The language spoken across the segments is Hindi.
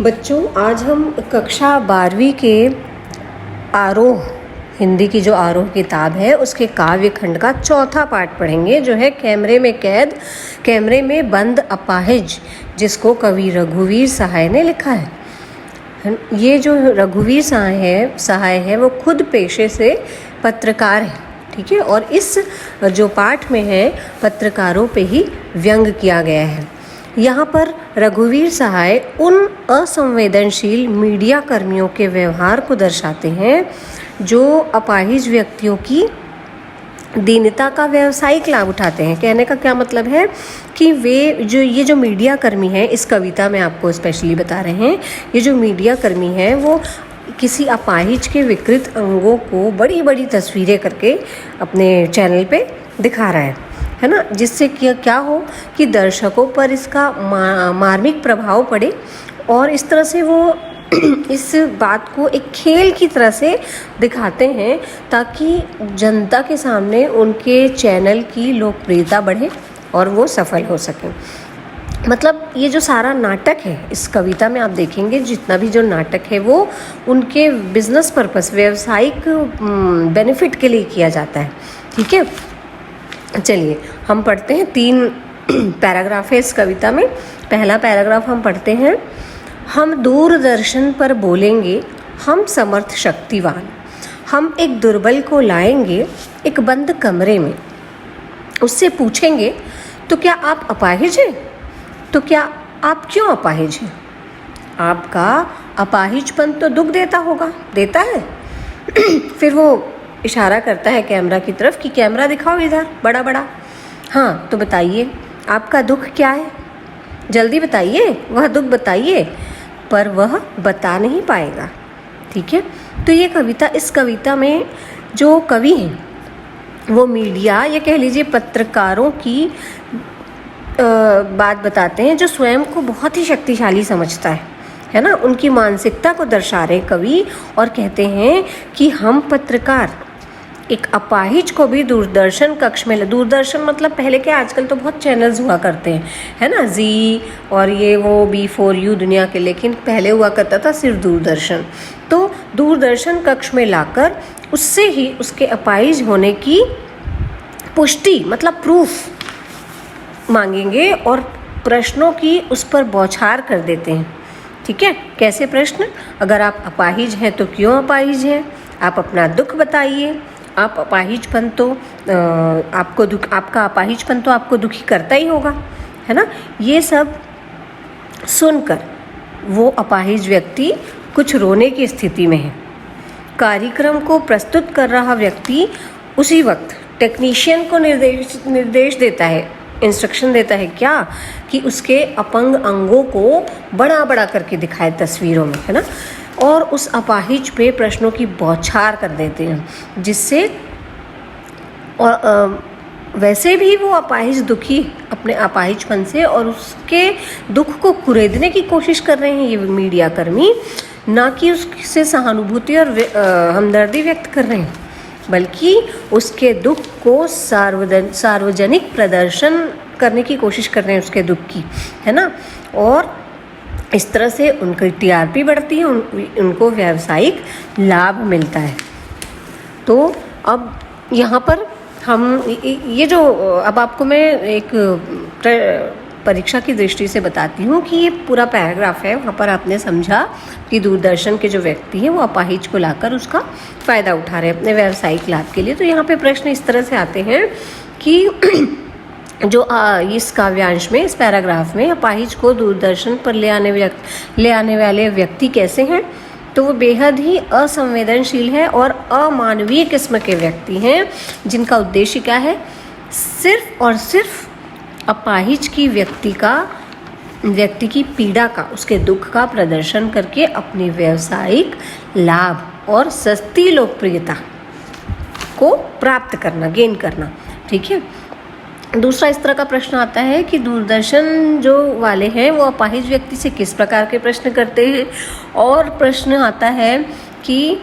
बच्चों, आज हम कक्षा 12वीं के आरोह हिंदी की जो आरोह किताब है उसके काव्य खंड का चौथा पाठ पढ़ेंगे, जो है कैमरे में कैद, कैमरे में बंद अपाहिज, जिसको कवि रघुवीर सहाय ने लिखा है। ये जो रघुवीर सहाय है वो खुद पेशे से पत्रकार है, ठीक है। और इस जो पाठ में है पत्रकारों पे ही व्यंग किया गया है। यहाँ पर रघुवीर सहाय उन असंवेदनशील मीडिया कर्मियों के व्यवहार को दर्शाते हैं जो अपाहिज व्यक्तियों की दीनता का व्यावसायिक लाभ उठाते हैं। कहने का क्या मतलब है कि ये जो मीडिया कर्मी हैं, इस कविता में आपको स्पेशली बता रहे हैं, ये जो मीडिया कर्मी हैं वो किसी अपाहिज के विकृत अंगों को बड़ी बड़ी तस्वीरें करके अपने चैनल पे दिखा रहा है ना, जिससे क्या हो कि दर्शकों पर इसका मार्मिक प्रभाव पड़े और इस तरह से वो इस बात को एक खेल की तरह से दिखाते हैं ताकि जनता के सामने उनके चैनल की लोकप्रियता बढ़े और वो सफल हो सकें। मतलब ये जो सारा नाटक है इस कविता में आप देखेंगे, जितना भी जो नाटक है वो उनके बिजनेस पर्पस, व्यावसायिक बेनिफिट के लिए किया जाता है, ठीक है। चलिए हम पढ़ते हैं। 3 पैराग्राफ है इस कविता में। पहला पैराग्राफ हम पढ़ते हैं। हम दूरदर्शन पर बोलेंगे, हम समर्थ शक्तिवान, हम एक दुर्बल को लाएंगे एक बंद कमरे में, उससे पूछेंगे तो क्या आप अपाहिज हैं? तो क्या आप क्यों अपाहिज हैं? आपका अपाहिजपन तो दुख देता होगा, देता है। फिर वो इशारा करता है कैमरा की तरफ कि कैमरा दिखाओ इधर बड़ा बड़ा। हाँ तो बताइए आपका दुख क्या है, जल्दी बताइए, वह दुख बताइए। पर वह बता नहीं पाएगा, ठीक है। तो ये कविता, इस कविता में जो कवि हैं वो मीडिया या कह लीजिए पत्रकारों की बात बताते हैं, जो स्वयं को बहुत ही शक्तिशाली समझता है ना। उनकी मानसिकता को दर्शा रहे कवि और कहते हैं कि हम पत्रकार एक अपाहिज को भी दूरदर्शन कक्ष में दूरदर्शन मतलब पहले के, आजकल तो बहुत चैनल्स हुआ करते हैं, है ना, जी और ये वो B4U दुनिया के, लेकिन पहले हुआ करता था सिर्फ दूरदर्शन। तो दूरदर्शन कक्ष में लाकर उससे ही उसके अपाहिज होने की पुष्टि मतलब प्रूफ मांगेंगे और प्रश्नों की उस पर बौछार कर देते हैं, ठीक है। कैसे प्रश्न? अगर आप अपाहिज हैं तो क्यों अपाहिज हैं? आप अपना दुख बताइए। आप अपाहिजपन तो आपका अपाहिजपन तो आपको दुखी करता ही होगा, है ना। ये सब सुनकर वो अपाहिज व्यक्ति कुछ रोने की स्थिति में है। कार्यक्रम को प्रस्तुत कर रहा व्यक्ति उसी वक्त टेक्नीशियन को निर्देश देता है, इंस्ट्रक्शन देता है क्या, कि उसके अपंग अंगों को बड़ा बड़ा करके दिखाए तस्वीरों में, है ना। और उस अपाहिज पे प्रश्नों की बौछार कर देते हैं, जिससे वैसे भी वो अपाहिज दुखी अपने अपाहिजपन से और उसके दुख को कुरेदने की कोशिश कर रहे हैं ये मीडिया कर्मी, ना कि उससे सहानुभूति और हमदर्दी व्यक्त कर रहे हैं, बल्कि उसके दुख को सार्वजनिक प्रदर्शन करने की कोशिश कर रहे हैं उसके दुख की, है ना। और इस तरह से उनकी TRP बढ़ती है, उनको व्यावसायिक लाभ मिलता है। तो अब यहाँ पर हम ये जो अब आपको मैं एक परीक्षा की दृष्टि से बताती हूँ कि ये पूरा पैराग्राफ है, वहाँ पर आपने समझा कि दूरदर्शन के जो व्यक्ति हैं वो अपाहिज को लाकर उसका फ़ायदा उठा रहे हैं अपने व्यावसायिक लाभ के लिए। तो यहाँ पे प्रश्न इस तरह से आते हैं कि जो इस काव्यांश में, इस पैराग्राफ में अपाहिज को दूरदर्शन पर ले आने वाले व्यक्ति कैसे हैं? तो वो बेहद ही असंवेदनशील है और अमानवीय किस्म के व्यक्ति हैं, जिनका उद्देश्य क्या है? सिर्फ और सिर्फ अपाहिज की व्यक्ति की पीड़ा का, उसके दुख का प्रदर्शन करके अपनी व्यावसायिक लाभ और सस्ती लोकप्रियता को प्राप्त करना, गेन करना, ठीक है। दूसरा इस तरह का प्रश्न आता है कि दूरदर्शन जो वाले हैं वो अपाहिज व्यक्ति से किस प्रकार के प्रश्न करते हैं। और प्रश्न आता है कि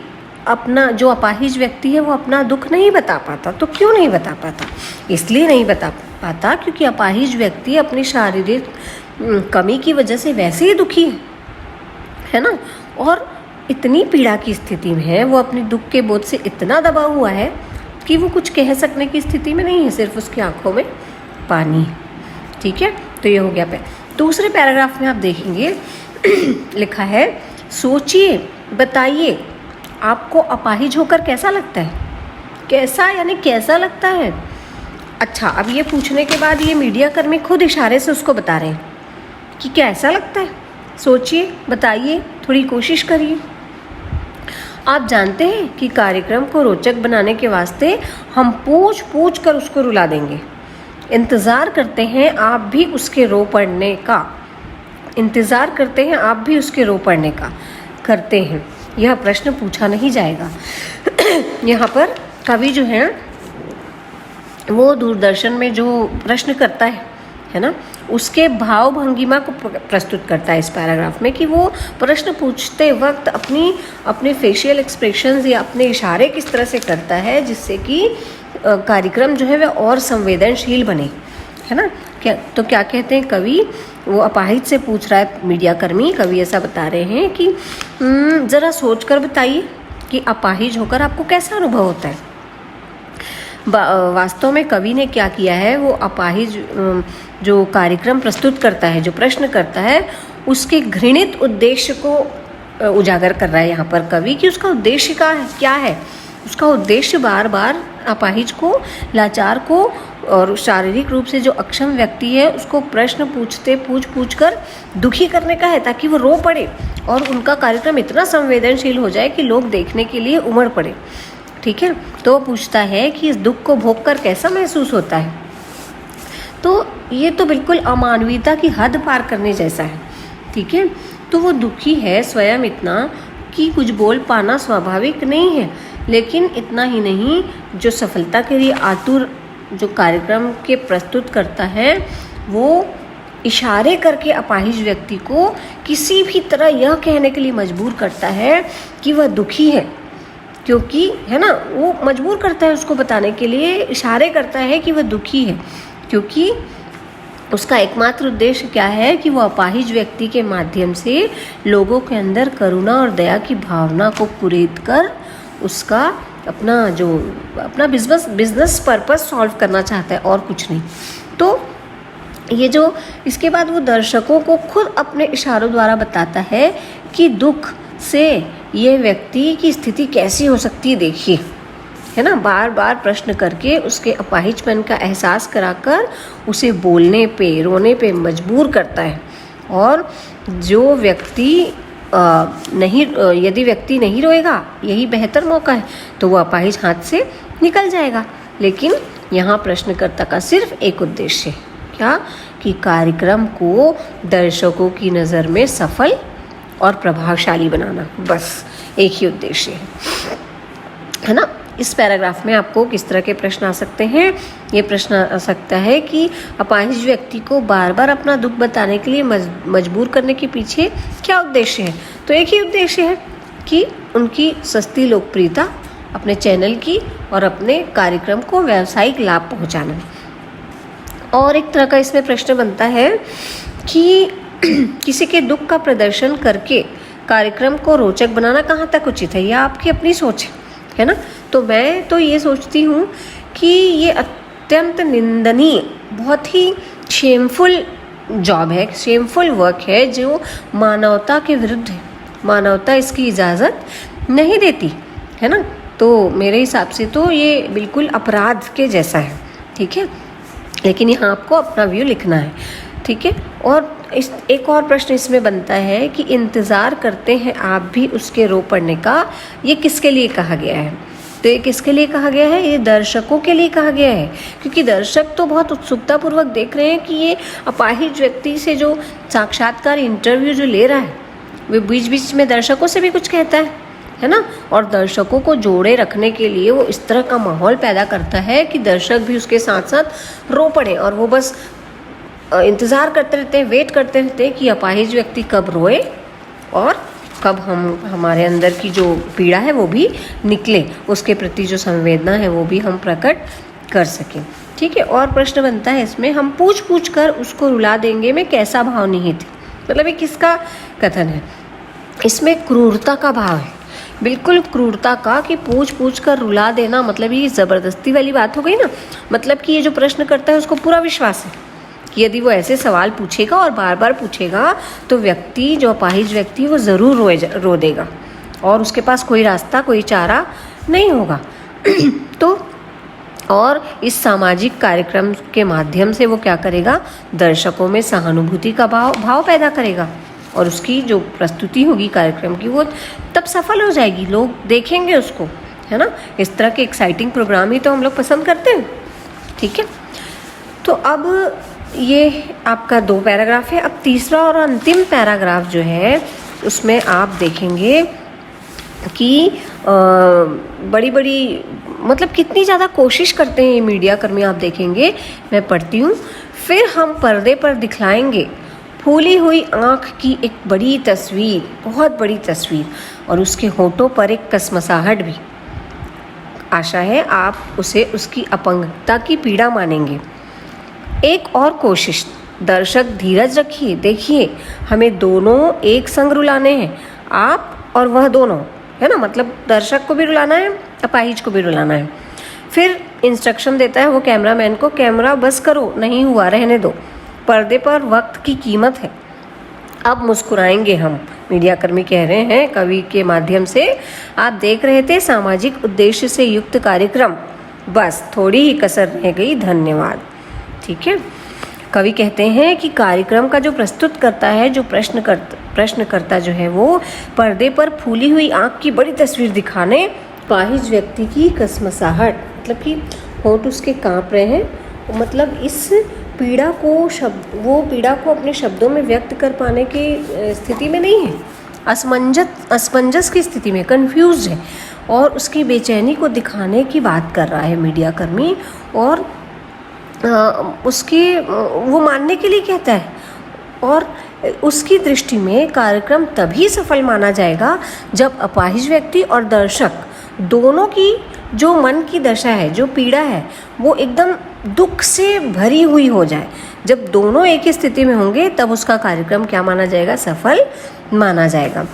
अपना जो अपाहिज व्यक्ति है वो अपना दुख नहीं बता पाता, तो क्यों नहीं बता पाता? इसलिए नहीं बता पाता क्योंकि अपाहिज व्यक्ति अपनी शारीरिक कमी की वजह से वैसे ही दुखी है ना। और इतनी पीड़ा की स्थिति में है, वो अपने दुख के बोझ से इतना दबा हुआ है कि वो कुछ कह सकने की स्थिति में नहीं है, सिर्फ उसकी आंखों में पानी है। ठीक है, तो ये हो गया दूसरे पैराग्राफ में आप देखेंगे लिखा है, सोचिए बताइए आपको अपाहिज होकर कैसा लगता है। कैसा यानी कैसा लगता है। अच्छा, अब ये पूछने के बाद ये मीडिया कर्मी खुद इशारे से उसको बता रहे हैं कि कैसा लगता है, सोचिए बताइए, थोड़ी कोशिश करिए। आप जानते हैं कि कार्यक्रम को रोचक बनाने के वास्ते हम पूछ पूछ कर उसको रुला देंगे। इंतज़ार करते हैं आप भी उसके रो पड़ने का। इंतज़ार करते हैं आप भी उसके रो पड़ने का। करते हैं, यह प्रश्न पूछा नहीं जाएगा। यहाँ पर कवि जो है वो दूरदर्शन में जो प्रश्न करता है ना, उसके भाव भंगिमा को प्रस्तुत करता है इस पैराग्राफ में कि वो प्रश्न पूछते वक्त अपने फेशियल एक्सप्रेशंस या अपने इशारे किस तरह से करता है जिससे कि कार्यक्रम जो है वह और संवेदनशील बने, है ना। क्या कहते हैं कवि, वो अपाहिज से पूछ रहा है मीडिया कर्मी। कवि ऐसा बता रहे हैं कि ज़रा सोच कर बताइए कि अपाहिज होकर आपको कैसा अनुभव होता है। वास्तव में कवि ने क्या किया है, वो अपाहिज जो कार्यक्रम प्रस्तुत करता है, जो प्रश्न करता है, उसके घृणित उद्देश्य को उजागर कर रहा है यहाँ पर कवि कि उसका उद्देश्य क्या है। उसका उद्देश्य बार बार अपाहिज को, लाचार को और शारीरिक रूप से जो अक्षम व्यक्ति है उसको प्रश्न पूछ कर दुखी करने का है, ताकि वो रो पड़े और उनका कार्यक्रम इतना संवेदनशील हो जाए कि लोग देखने के लिए उमड़ पड़े। ठीक है, तो वो पूछता है कि इस दुख को भोग कर कैसा महसूस होता है। तो ये तो बिल्कुल अमानवीयता की हद पार करने जैसा है। ठीक है, तो वो दुखी है स्वयं इतना कि कुछ बोल पाना स्वाभाविक नहीं है, लेकिन इतना ही नहीं, जो सफलता के लिए आतुर जो कार्यक्रम के प्रस्तुत करता है वो इशारे करके अपाहिज व्यक्ति को किसी भी तरह यह कहने के लिए मजबूर करता है कि वह दुखी है, क्योंकि है ना, वो मजबूर करता है उसको बताने के लिए, इशारे करता है कि वह दुखी है, क्योंकि उसका एकमात्र उद्देश्य क्या है कि वो अपाहिज व्यक्ति के माध्यम से लोगों के अंदर करुणा और दया की भावना को कुरेद कर उसका अपना बिजनेस पर्पस सॉल्व करना चाहता है और कुछ नहीं। तो ये जो इसके बाद वो दर्शकों को खुद अपने इशारों द्वारा बताता है कि दुख से ये व्यक्ति की स्थिति कैसी हो सकती है, देखिए, है ना। बार बार प्रश्न करके उसके अपाहिजपन का एहसास कराकर उसे बोलने पे, रोने पे मजबूर करता है। और जो व्यक्ति यदि व्यक्ति नहीं रोएगा, यही बेहतर मौका है, तो वो अपाहिज हाथ से निकल जाएगा। लेकिन यहाँ प्रश्नकर्ता का सिर्फ एक उद्देश्य है, क्या कि कार्यक्रम को दर्शकों की नज़र में सफल और प्रभावशाली बनाना, बस एक ही उद्देश्य है ना। इस पैराग्राफ में आपको किस तरह के प्रश्न आ सकते हैं। ये प्रश्न आ सकता है कि अपाहिज व्यक्ति को बार बार अपना दुख बताने के लिए मजबूर करने के पीछे क्या उद्देश्य है। तो एक ही उद्देश्य है कि उनकी सस्ती लोकप्रियता, अपने चैनल की और अपने कार्यक्रम को व्यावसायिक लाभ पहुंचाना। और एक तरह का इसमें प्रश्न बनता है कि किसी के दुख का प्रदर्शन करके कार्यक्रम को रोचक बनाना कहाँ तक उचित है, यह आपकी अपनी सोच है ना। तो मैं तो ये सोचती हूँ कि ये अत्यंत निंदनीय, बहुत ही शेमफुल जॉब है, शेमफुल वर्क है, जो मानवता के विरुद्ध है। मानवता इसकी इजाज़त नहीं देती, है ना। तो मेरे हिसाब से तो ये बिल्कुल अपराध के जैसा है। ठीक है, लेकिन यहाँ आपको अपना व्यू लिखना है। ठीक है, और एक और प्रश्न इसमें बनता है कि इंतज़ार करते हैं आप भी उसके रो पड़ने का, ये किसके लिए कहा गया है। तो ये किसके लिए कहा गया है, ये दर्शकों के लिए कहा गया है, क्योंकि दर्शक तो बहुत उत्सुकतापूर्वक देख रहे हैं कि ये अपाहिज व्यक्ति से जो साक्षात्कार इंटरव्यू जो ले रहा है, वो बीच बीच में दर्शकों से भी कुछ कहता है ना। और दर्शकों को जोड़े रखने के लिए वो इस तरह का माहौल पैदा करता है कि दर्शक भी उसके साथ साथ रो पड़े, और वो बस इंतज़ार करते रहते हैं, वेट करते रहते हैं कि अपाहिज व्यक्ति कब रोए और कब हमारे अंदर की जो पीड़ा है वो भी निकले, उसके प्रति जो संवेदना है वो भी हम प्रकट कर सकें। ठीक है, और प्रश्न बनता है इसमें, हम पूछ कर उसको रुला देंगे में कैसा भाव निहित है। मतलब ये किसका कथन है। इसमें क्रूरता का भाव है, बिल्कुल क्रूरता का, कि पूछ पूछ कर रुला देना, मतलब ये ज़बरदस्ती वाली बात हो गई ना। मतलब कि ये जो प्रश्न करता है उसको पूरा विश्वास है कि यदि वो ऐसे सवाल पूछेगा और बार बार पूछेगा तो व्यक्ति, जो अपाहिज व्यक्ति, वो ज़रूर रो देगा और उसके पास कोई रास्ता, कोई चारा नहीं होगा। तो और इस सामाजिक कार्यक्रम के माध्यम से वो क्या करेगा, दर्शकों में सहानुभूति का भाव पैदा करेगा और उसकी जो प्रस्तुति होगी कार्यक्रम की वो तब सफल हो जाएगी, लोग देखेंगे उसको, है ना। इस तरह के एक्साइटिंग प्रोग्राम ही तो हम लोग पसंद करते हैं, ठीक है। तो अब ये आपका 2 पैराग्राफ है। अब तीसरा और अंतिम पैराग्राफ जो है उसमें आप देखेंगे कि बड़ी बड़ी, मतलब कितनी ज़्यादा कोशिश करते हैं ये मीडिया कर्मी, आप देखेंगे। मैं पढ़ती हूँ। फिर हम पर्दे पर दिखलाएंगे फूली हुई आँख की एक बड़ी तस्वीर, बहुत बड़ी तस्वीर, और उसके होठों पर एक कसमसाहट भी। आशा है आप उसे उसकी अपंगता की पीड़ा मानेंगे। एक और कोशिश, दर्शक धीरज रखिए, देखिए हमें दोनों एक संग रुलाने हैं, आप और वह दोनों, है ना। मतलब दर्शक को भी रुलाना है, अपाहिज को भी रुलाना है। फिर इंस्ट्रक्शन देता है वो कैमरामैन को, कैमरा बस करो, नहीं हुआ, रहने दो, पर्दे पर वक्त की कीमत है। अब मुस्कुराएंगे हम, मीडिया कर्मी कह रहे हैं कवि के माध्यम से। आप देख रहे थे सामाजिक उद्देश्य से युक्त कार्यक्रम, बस थोड़ी ही कसर रह गई, धन्यवाद। ठीक है। कवि कहते हैं कि कार्यक्रम का जो प्रस्तुत करता है, जो प्रश्नकर्ता जो है, वो पर्दे पर फूली हुई आँख की बड़ी तस्वीर दिखाने, अपाहिज व्यक्ति की कसमसाहट, मतलब कि होंठ उसके काँप रहे हैं, मतलब इस पीड़ा को वो पीड़ा को अपने शब्दों में व्यक्त कर पाने की स्थिति में नहीं है, असमंजस की स्थिति में, कंफ्यूज है, और उसकी बेचैनी को दिखाने की बात कर रहा है मीडिया कर्मी। और उसकी वो मानने के लिए कहता है, और उसकी दृष्टि में कार्यक्रम तभी सफल माना जाएगा जब अपाहिज व्यक्ति और दर्शक दोनों की जो मन की दशा है, जो पीड़ा है, वो एकदम दुख से भरी हुई हो जाए। जब दोनों एक ही स्थिति में होंगे तब उसका कार्यक्रम क्या माना जाएगा, सफल माना जाएगा।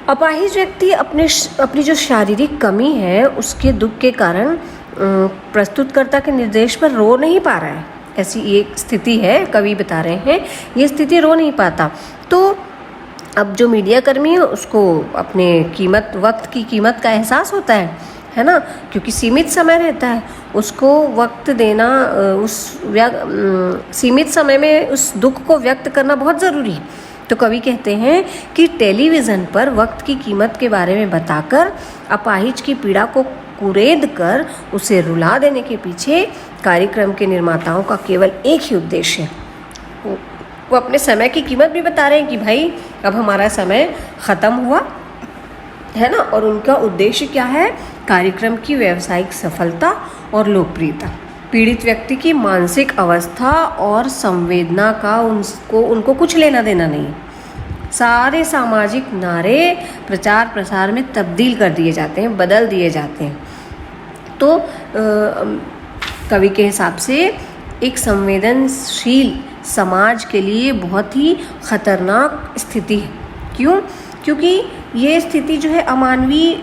अपाहिज व्यक्ति अपनी जो शारीरिक कमी है उसके दुख के कारण प्रस्तुतकर्ता के निर्देश पर रो नहीं पा रहा है, ऐसी एक स्थिति है, कवि बता रहे हैं, ये स्थिति रो नहीं पाता। तो अब जो मीडिया कर्मी है उसको अपने वक्त की कीमत का एहसास होता है ना, क्योंकि सीमित समय रहता है, उसको वक्त देना, सीमित समय में उस दुख को व्यक्त करना बहुत ज़रूरी है। तो कवि कहते हैं कि टेलीविज़न पर वक्त की कीमत के बारे में बताकर अपाहिज की पीड़ा को कुरेद कर उसे रुला देने के पीछे कार्यक्रम के निर्माताओं का केवल एक ही उद्देश्य है। वो अपने समय की कीमत भी बता रहे हैं कि भाई अब हमारा समय ख़त्म हुआ, है ना। और उनका उद्देश्य क्या है, कार्यक्रम की व्यावसायिक सफलता और लोकप्रियता। पीड़ित व्यक्ति की मानसिक अवस्था और संवेदना का उनको कुछ लेना देना नहीं। सारे सामाजिक नारे प्रचार प्रसार में तब्दील कर दिए जाते हैं, बदल दिए जाते हैं। तो कवि के हिसाब से एक संवेदनशील समाज के लिए बहुत ही खतरनाक स्थिति है। क्यों? क्योंकि ये स्थिति जो है अमानवीय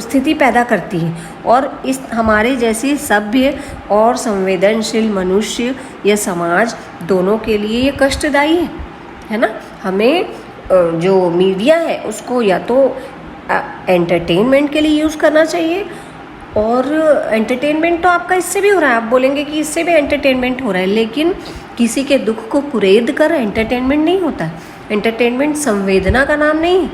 स्थिति पैदा करती है, और इस हमारे जैसे सभ्य और संवेदनशील मनुष्य या समाज दोनों के लिए ये कष्टदायी है ना। हमें जो मीडिया है उसको या तो एंटरटेनमेंट के लिए यूज़ करना चाहिए, और एंटरटेनमेंट तो आपका इससे भी हो रहा है, आप बोलेंगे कि इससे भी एंटरटेनमेंट हो रहा है, लेकिन किसी के दुख को कुरेद कर एंटरटेनमेंट नहीं होता है। एंटरटेनमेंट संवेदना का नाम नहीं है।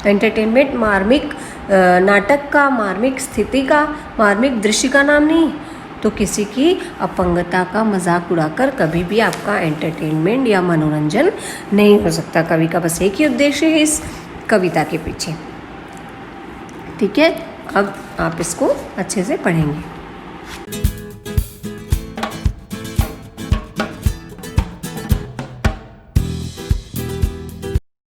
एंटरटेनमेंट मार्मिक नाटक का, मार्मिक स्थिति का, मार्मिक दृश्य का नाम नहीं है। तो किसी की अपंगता का मजाक उड़ाकर कभी भी आपका एंटरटेनमेंट या मनोरंजन नहीं हो सकता। कवि का बस एक ही उद्देश्य है इस कविता के पीछे। ठीक है, अब आप इसको अच्छे से पढ़ेंगे।